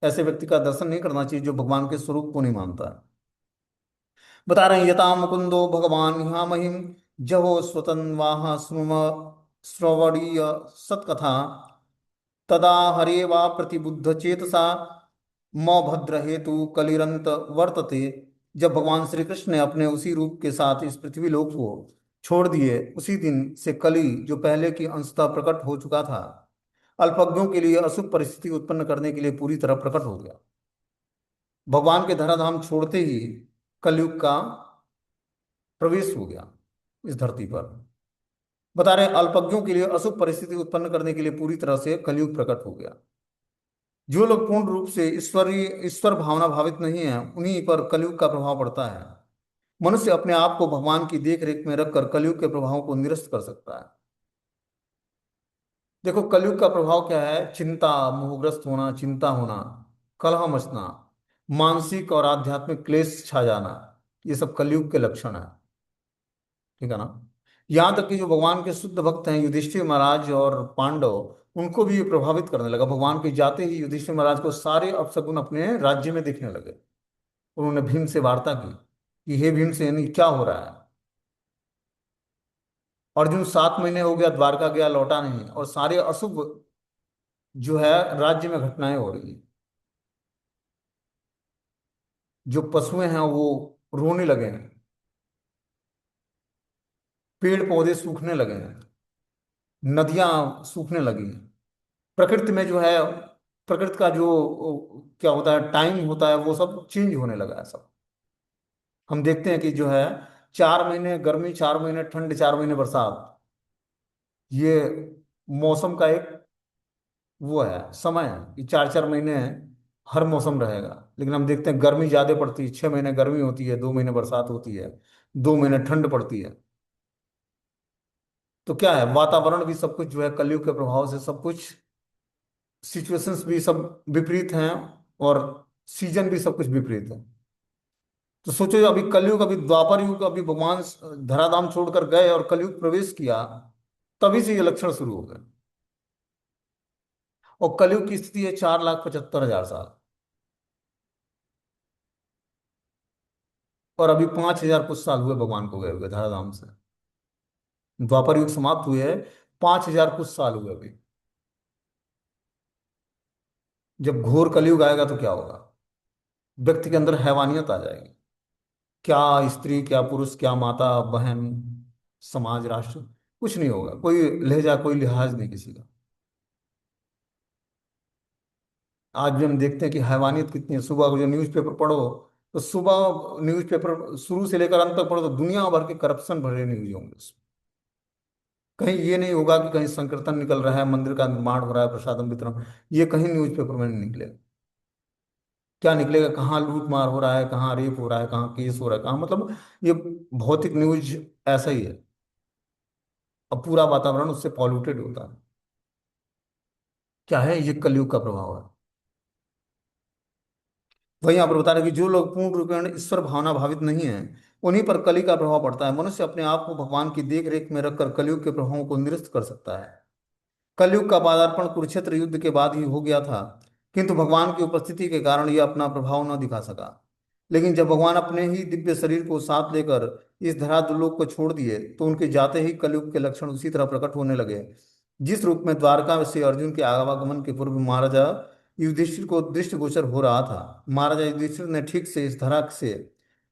ऐसे व्यक्ति का दर्शन नहीं करना चाहिए जो भगवान के स्वरूप को नहीं मानता है। बता रहे हैं, यथा मुकुंदो भगवान यहाँ महिम जहो स्वतन वाह सुम श्रवणीय सत्कथा तदा हरे वा प्रतिबुद्ध चेतसा म भद्र हेतु कलिरंत वर्तते। जब भगवान श्री कृष्ण ने अपने उसी रूप के साथ इस पृथ्वी लोक को छोड़ दिए, उसी दिन से कली जो पहले की अंशतः प्रकट हो चुका था, अल्पज्ञों के लिए अशुभ परिस्थिति उत्पन्न करने के लिए पूरी तरह प्रकट हो गया। भगवान के धराधाम छोड़ते ही कलयुग का प्रवेश हो गया इस धरती पर। बता रहे अल्पज्ञों के लिए अशुभ परिस्थिति उत्पन्न करने के लिए पूरी तरह से कलयुग प्रकट हो गया। जो लोग पूर्ण रूप से ईश्वर भावना भावित नहीं है, उन्हीं पर कलयुग का प्रभाव पड़ता है। मनुष्य अपने आप को भगवान की देख रेख में रखकर कलयुग के प्रभावों को निरस्त कर सकता है। देखो कलयुग का प्रभाव क्या है? चिंता, मोहग्रस्त होना, चिंता होना, कलह मचना, मानसिक और आध्यात्मिक क्लेश छा जाना, ये सब कलयुग के लक्षण है। ठीक है ना? यहाँ तक कि जो भगवान के शुद्ध भक्त हैं, युधिष्ठिर महाराज और पांडव, उनको भी ये प्रभावित करने लगा। भगवान के जाते ही युधिष्ठिर महाराज को सारे अपशगुन अपने राज्य में दिखने लगे। उन्होंने भीम से वार्ता की कि हे भीमसेन, ये क्या हो रहा है? अर्जुन 7 महीने हो गया द्वारका गया, लौटा नहीं, और सारे अशुभ जो है राज्य में घटनाएं हो रही है। जो पशुएं हैं वो रोने लगे हैं, पेड़ पौधे सूखने लगे हैं, नदियां सूखने लगी हैं। प्रकृति में जो है, प्रकृति का जो क्या होता है, टाइम होता है, वो सब चेंज होने लगा है सब। हम देखते हैं कि जो है 4 महीने गर्मी, 4 महीने ठंड, 4 महीने बरसात, ये मौसम का एक वो है, समय है कि 4 4 महीने हर मौसम रहेगा। लेकिन हम देखते हैं गर्मी ज्यादा पड़ती है, 6 महीने गर्मी होती है, 2 महीने बरसात होती है, 2 महीने ठंड पड़ती है। तो क्या है, वातावरण भी सब कुछ जो है कलयुग के प्रभाव से सब कुछ, सिचुएशंस भी सब विपरीत हैं, और सीजन भी सब कुछ विपरीत है। तो सोचो अभी कलयुग, अभी द्वापर युग, अभी भगवान धराधाम छोड़कर गए और कलयुग प्रवेश किया, तभी से ये लक्षण शुरू हो गए। और कलयुग की स्थिति है 4,75,000 साल, और अभी 5,000 कुछ साल हुए भगवान को गए हुए धराधाम से। द्वापर युग समाप्त हुए, 5,000 कुछ साल हुए अभी। जब घोर कलयुग आएगा तो क्या होगा? व्यक्ति के अंदर हैवानियत आ जाएगी। क्या स्त्री, क्या पुरुष, क्या माता बहन, समाज, राष्ट्र, कुछ नहीं होगा। कोई लहजा, कोई लिहाज नहीं किसी का। आज भी हम देखते हैं कि हैवानियत कितनी है। सुबह को जो न्यूज़पेपर पढ़ो, तो सुबह न्यूज़पेपर शुरू से लेकर अंत तक पढ़ो, तो दुनिया भर के करप्शन भरे न्यूज होंगे उसमें। कहीं ये नहीं होगा कि कहीं संकीर्तन निकल रहा है, मंदिर का निर्माण हो रहा है, प्रसादम वितरण, ये कहीं न्यूज़पेपर में नहीं निकलेगा। क्या निकलेगा? कहाँ लूट मार हो रहा है, कहाँ रेप हो रहा है, कहाँ केस हो रहा है, कहाँ, मतलब ये भौतिक न्यूज ऐसा ही है। अब पूरा वातावरण उससे पॉल्यूटेड होता है। क्या है? ये कलयुग का प्रभाव है। वही यहाँ पर बता रहे कि जो लोग पूर्ण रूपेण ईश्वर भावना भावित नहीं है, उन्हीं पर कली का प्रभाव पड़ता है। मनुष्य अपने आप को भगवान की देख रेख में रखकर कलयुग के प्रभावों को निरस्त कर सकता है। कलयुग का पदार्पण कुरुक्षेत्र युद्ध के बाद ही हो गया था, किंतु भगवान की उपस्थिति के कारण यह अपना प्रभाव न दिखा सका। लेकिन जब भगवान अपने ही दिव्य शरीर को साथ लेकर इस धरातलोक को छोड़ दिए, तो उनके जाते ही कलयुग के लक्षण उसी तरह प्रकट होने लगे, जिस रूप में द्वारका से अर्जुन के आवागमन के पूर्व महाराजा युधिष्ठिर को दृष्टिगोचर हो रहा था। महाराजा युधिष्ठिर ने ठीक से इस धरा से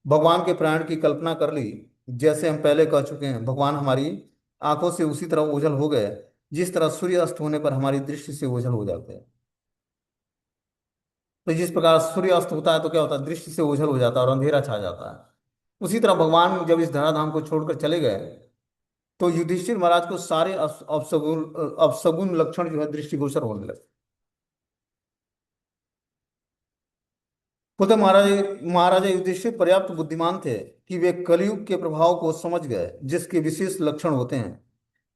भगवान के प्राण की कल्पना कर ली। जैसे हम पहले कह चुके हैं, भगवान हमारी आंखों से उसी तरह ओझल हो गए, जिस तरह सूर्य अस्त होने पर हमारी दृष्टि से ओझल हो जाते हैं। तो जिस प्रकार सूर्य अस्त होता है तो क्या होता है, दृष्टि से ओझल हो जाता है और अंधेरा छा जाता है। उसी तरह भगवान जब इस धराधाम को छोड़कर चले गए, तो युधिष्ठिर महाराज को सारे अपसगुन अपसगुन लक्षण जो है दृष्टिगोचर होने लगे। खुद महाराजा युधिष्ठिर पर्याप्त बुद्धिमान थे कि वे कलयुग के प्रभाव को समझ गए, जिसके विशेष लक्षण होते हैं।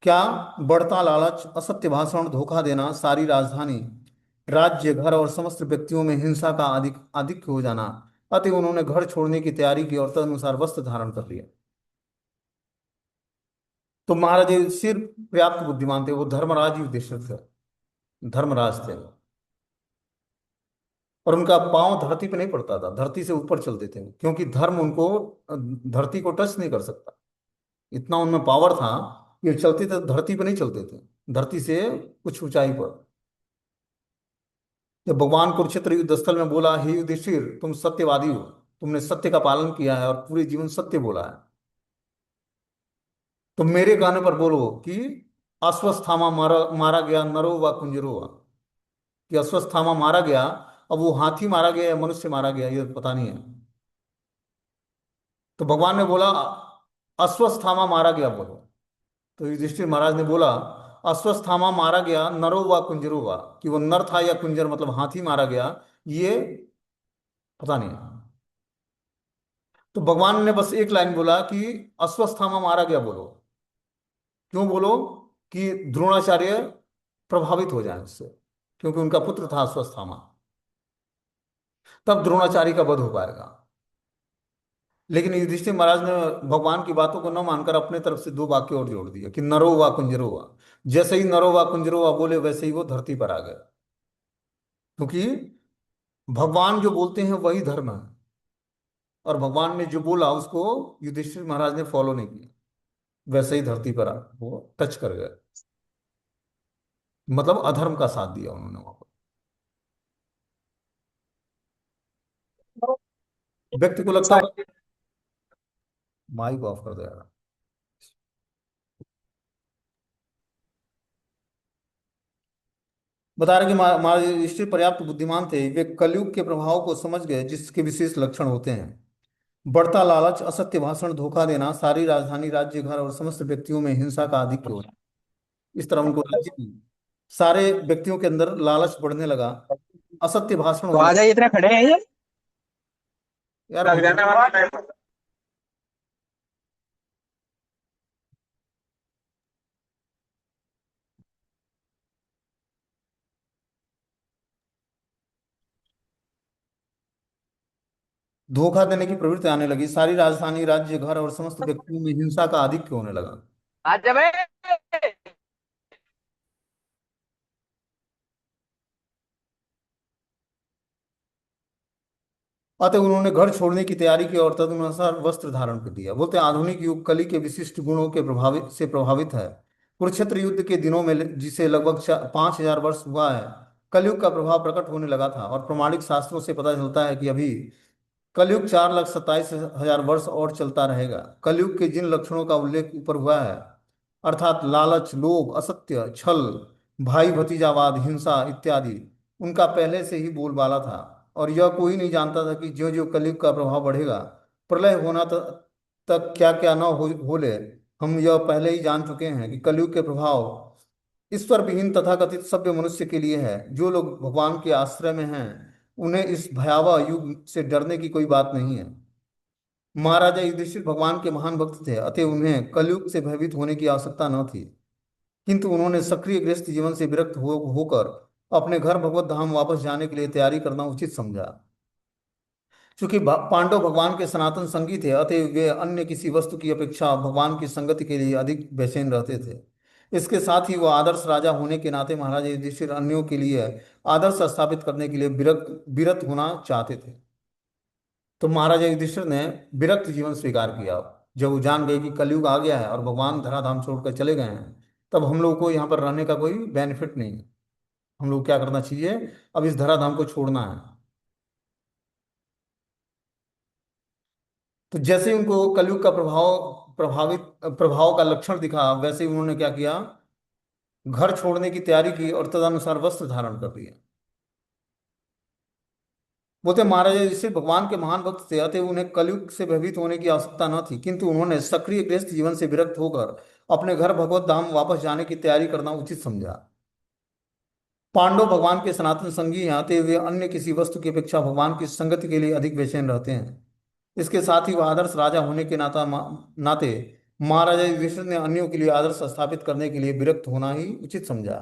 क्या? बढ़ता लालच, असत्य भाषण, धोखा देना, सारी राजधानी, राज्य, घर और समस्त व्यक्तियों में हिंसा का अधिक अधिक हो जाना। अतः उन्होंने घर छोड़ने की तैयारी की और तदनुसार वस्त्र धारण कर लिया। तो महाराजा युधिष्ठिर पर्याप्त बुद्धिमान थे, वो धर्मराज युधिष्ठिर थे, धर्मराज थे। और उनका पांव धरती पे नहीं पड़ता था, धरती से ऊपर चलते थे, क्योंकि धर्म उनको धरती को टच नहीं कर सकता, इतना उनमें पावर था। ये चलते थे धरती पर नहीं चलते थे, धरती से कुछ ऊंचाई पर। जब भगवान कुरुक्षेत्र युद्ध स्थल में बोला, हे युधिष्ठिर तुम सत्यवादी हो, तुमने सत्य का पालन किया है और पूरे जीवन सत्य बोला है, तो मेरे कहने पर बोलो कि अश्वत्थामा मारा मारा गया नरो व कुंजरो वा, कि अश्वत्थामा मारा गया, अब वो हाथी मारा गया या मनुष्य मारा गया ये पता नहीं है। तो भगवान ने बोला अश्वत्थामा मारा गया बोलो। तो युधिष्ठिर महाराज ने बोला अश्वत्थामा मारा गया नरो व कुंजरो वा, कि वो नर था या कुंजर मतलब हाथी मारा गया ये पता नहीं है। तो भगवान ने बस एक लाइन बोला कि अश्वत्थामा मारा गया बोलो। क्यों बोलो? कि द्रोणाचार्य प्रभावित हो जाए उससे, क्योंकि उनका पुत्र था अश्वत्थामा, तब द्रोणाचार्य का वध हो पाएगा। लेकिन युधिष्ठिर महाराज ने भगवान की बातों को न मानकर अपने तरफ से दो वाक्य और जोड़ दिया कि नरो वा कुंजरो वा। जैसे ही नरो वा कुंजरो वा बोले वैसे ही वो धरती पर आ गए, क्योंकि भगवान जो बोलते हैं वही धर्म है, और भगवान ने जो बोला उसको युधिष्ठिर महाराज ने फॉलो नहीं किया, वैसे ही धरती पर वो टच कर गए, मतलब अधर्म का साथ दिया उन्होंने वहां पर। व्यक्ति को लगता होगा, माइक ऑफ कर दो यार। बता रहे कि महाराज युधिष्ठिर पर्याप्त बुद्धिमान थे, वे कलयुग के प्रभाव को समझ गए जिसके विशेष लक्षण होते हैं बढ़ता लालच, असत्य भाषण, धोखा देना, सारी राजधानी राज्य घर और समस्त व्यक्तियों में हिंसा का आधिक्य होना। इस तरह उनको राज्य की सारे व्यक्तियों के अंदर लालच बढ़ने लगा, असत्य भाषण तो होने आ लगा। जाइए, इतना खड़े हैं ये। यार लग जाने वाला टाइम। धोखा देने की प्रवृत्ति आने लगी, सारी राजधानी राज्य घर और समस्त व्यक्तियों में हिंसा का आधिक्य होने लगा। आ जा बे। अतः उन्होंने घर छोड़ने की तैयारी की और तदनुसार वस्त्र धारण कर लिया। बोलते हैं, आधुनिक युग कली के विशिष्ट गुणों के प्रभावित से प्रभावित है। कुरुक्षेत्र युद्ध के दिनों में, जिसे लगभग 5,000 वर्ष हुआ है, कलयुग का प्रभाव प्रकट होने लगा था, और प्रमाणिक शास्त्रों से पता चलता है कि अभी कलयुग 4,27,000 वर्ष और चलता रहेगा। कलयुग के जिन लक्षणों का उल्लेख ऊपर हुआ है, अर्थात लालच, लोभ, असत्य, छल, भाई भतीजावाद, हिंसा इत्यादि, उनका पहले से ही बोलबाला था, और यह कोई नहीं जानता था कि ज्यों ज्यों कलयुग का प्रभाव बढ़ेगा, प्रलय होना तक क्या क्या न हो ले। हम यह पहले ही जान चुके हैं कि कलयुग के प्रभाव ईश्वर विहीन तथाकथित सभ्य मनुष्य के लिए है। जो लोग भगवान के आश्रय में हैं उन्हें इस भयावह युग से डरने की कोई बात नहीं है। महाराजा युधिष्ठिर भगवान के महान भक्त थे, अतः उन्हें कलयुग से भयभीत होने की आवश्यकता न थी, किंतु उन्होंने सक्रिय गृहस्थ जीवन से विरक्त होकर अपने घर भगवत धाम वापस जाने के लिए तैयारी करना उचित समझा। क्योंकि पांडव भगवान के सनातन संगी थे, अतः वे अन्य किसी वस्तु की अपेक्षा भगवान की संगति के लिए अधिक बेचैन रहते थे। इसके साथ ही वह आदर्श राजा होने के नाते महाराजा युधिष्ठिर अन्यों के लिए आदर्श स्थापित करने के लिए विरक्त विरत होना चाहते थे। तो महाराजा युधिष्ठिर ने विरक्त जीवन स्वीकार किया। जब वो जान गए कि कलयुग आ गया है और भगवान धराधाम छोड़कर चले गए हैं, तब हम लोग को यहाँ पर रहने का कोई बेनिफिट नहीं है। हम लोग क्या करना चाहिए? अब इस धराधाम को छोड़ना है। तो जैसे ही उनको कलयुग का प्रभाव का लक्षण दिखा, वैसे ही उन्होंने क्या किया? घर छोड़ने की तैयारी की और तदनुसार वस्त्र धारण कर लिया। बोलते महाराजा युधिष्ठिर भगवान के महान भक्त थे, अतः उन्हें कलयुग से भयभीत होने की आवश्यकता न थी, किंतु उन्होंने सक्रिय गृहस्थ जीवन से विरक्त होकर अपने घर भगवत धाम वापस जाने की तैयारी करना उचित समझा। पांडव भगवान के सनातन संगी हैं, अतः वे अन्य किसी वस्तु की अपेक्षा भगवान की संगति के लिए अधिक बेचैन रहते हैं। इसके साथ ही वह आदर्श राजा होने के नाते महाराजा युधिष्ठिर ने अन्यों के लिए आदर्श स्थापित करने के लिए विरक्त होना ही उचित समझा।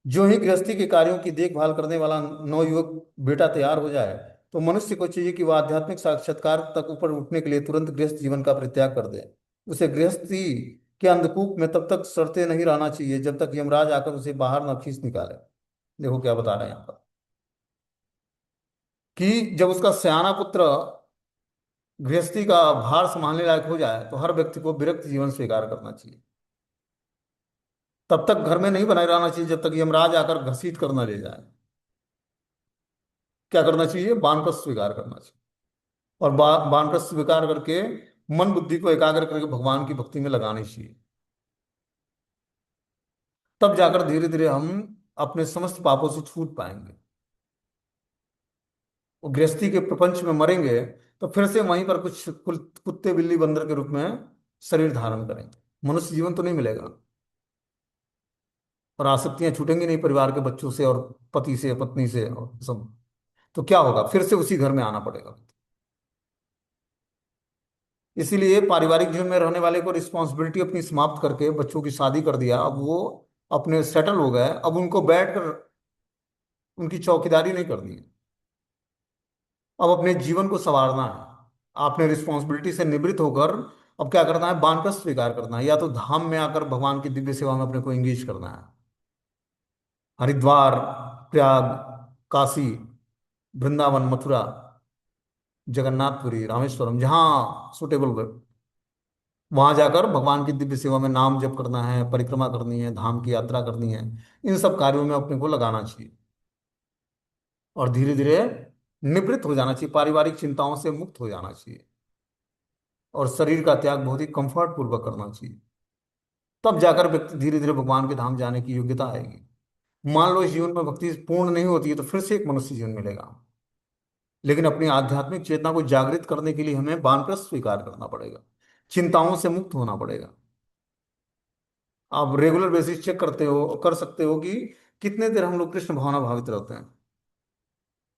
जो ही गृहस्थी के कार्यों की देखभाल करने वाला नवयुवक बेटा तैयार हो जाए, तो मनुष्य को चाहिए कि वह आध्यात्मिक साक्षात्कार तक ऊपर उठने के लिए तुरंत गृहस्थ जीवन का परित्याग कर दे। उसे गृहस्थी के अंधकूप में तब तक सड़ते नहीं रहना चाहिए जब तक यमराज आकर उसे बाहर न खींच निकाले। देखो क्या बता रहे हैं यहाँ पर, कि जब उसका सयाना पुत्र गृहस्थी का भार संभालने लायक हो जाए, तो हर व्यक्ति को विरक्त जीवन स्वीकार करना चाहिए। तब तक घर में नहीं बनाए रहना चाहिए जब तक यमराज आकर घसीट कर न ले जाए। क्या करना चाहिए? वानप्रस्थ स्वीकार करना चाहिए। और वानप्रस्थ स्वीकार करके मन बुद्धि को एकाग्र करके भगवान की भक्ति में लगानी चाहिए। तब जाकर धीरे धीरे हम अपने समस्त पापों से छूट पाएंगे। वो गृहस्थी के प्रपंच में मरेंगे तो फिर से वहीं पर कुछ कुत्ते बिल्ली बंदर के रूप में शरीर धारण करेंगे। मनुष्य जीवन तो नहीं मिलेगा, और आसक्तियां छूटेंगी नहीं परिवार के बच्चों से और पति से पत्नी से और सब। तो क्या होगा? फिर से उसी घर में आना पड़ेगा। इसीलिए पारिवारिक जीवन में रहने वाले को रिस्पॉन्सिबिलिटी अपनी समाप्त करके बच्चों की शादी कर दिया, अब वो अपने सेटल हो गए, अब उनको बैठकर उनकी चौकीदारी नहीं करनी है। अब अपने जीवन को संवारना है। आपने रिस्पॉन्सिबिलिटी से निवृत्त होकर अब क्या करना है? वानप्रस्थ स्वीकार करना है, या तो धाम में आकर भगवान की दिव्य सेवा में अपने को एंगेज करना है। हरिद्वार, प्रयाग, काशी, वृंदावन, मथुरा, जगन्नाथपुरी, रामेश्वरम, जहाँ सुटेबल, वहां जाकर भगवान की दिव्य सेवा में नाम जप करना है, परिक्रमा करनी है, धाम की यात्रा करनी है। इन सब कार्यों में अपने को लगाना चाहिए और धीरे धीरे निवृत्त हो जाना चाहिए, पारिवारिक चिंताओं से मुक्त हो जाना चाहिए और शरीर का त्याग बहुत ही कंफर्ट पूर्वक करना चाहिए। तब जाकर व्यक्ति धीरे धीरे भगवान के धाम जाने की योग्यता आएगी। मान लो इस जीवन में भक्ति पूर्ण नहीं होती है तो फिर से एक मनुष्य जीवन मिलेगा, लेकिन अपनी आध्यात्मिक चेतना को जागृत करने के लिए हमें वानप्रस्थ स्वीकार करना पड़ेगा, चिंताओं से मुक्त होना पड़ेगा। आप रेगुलर बेसिस चेक करते हो, कर सकते हो कि कितने देर हम लोग कृष्ण भावना भावित रहते हैं।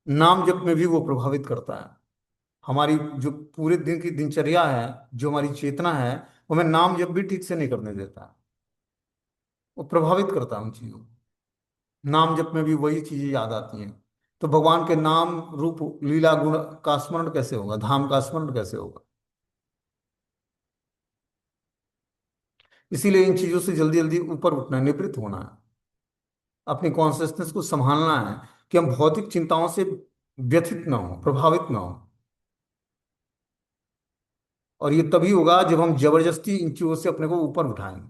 नाम जप में भी वो प्रभावित करता है। हमारी जो पूरे दिन की दिनचर्या है, जो हमारी चेतना है, वो हमें नाम जप भी ठीक से नहीं करने देता है। वो प्रभावित करता है उन चीजों को। नाम जप में भी वही चीजें याद आती हैं। तो भगवान के नाम रूप लीला गुण का स्मरण कैसे होगा? धाम का स्मरण कैसे होगा? इसीलिए इन चीजों से जल्दी जल्दी ऊपर उठना है, निवृत्त होना है, अपनी कॉन्शियसनेस को संभालना है कि हम भौतिक चिंताओं से व्यथित ना हो, प्रभावित ना हो। और ये तभी होगा जब हम जबरदस्ती इन चीजों से अपने को ऊपर उठाएंगे।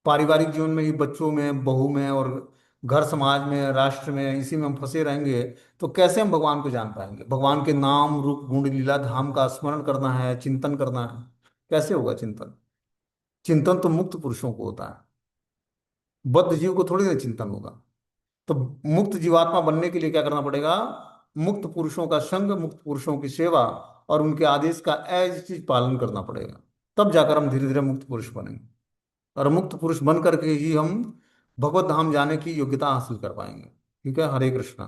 पारिवारिक जीवन में ही बच्चों में, बहू में और घर समाज में, राष्ट्र में, इसी में हम फंसे रहेंगे तो कैसे हम भगवान को जान पाएंगे? भगवान के नाम रूप गुण लीला धाम का स्मरण करना है, चिंतन करना है, कैसे होगा चिंतन? चिंतन तो मुक्त पुरुषों को होता है, बद्ध जीव को थोड़ी ना चिंतन होगा। तो मुक्त जीवात्मा बनने के लिए क्या करना पड़ेगा? मुक्त पुरुषों का संग, मुक्त पुरुषों की सेवा और उनके आदेश का एज चीज पालन करना पड़ेगा। तब जाकर हम धीरे धीरे मुक्त पुरुष बनेंगे, और मुक्त पुरुष बन करके ही हम भगवत धाम जाने की योग्यता हासिल कर पाएंगे। ठीक है, हरे कृष्णा।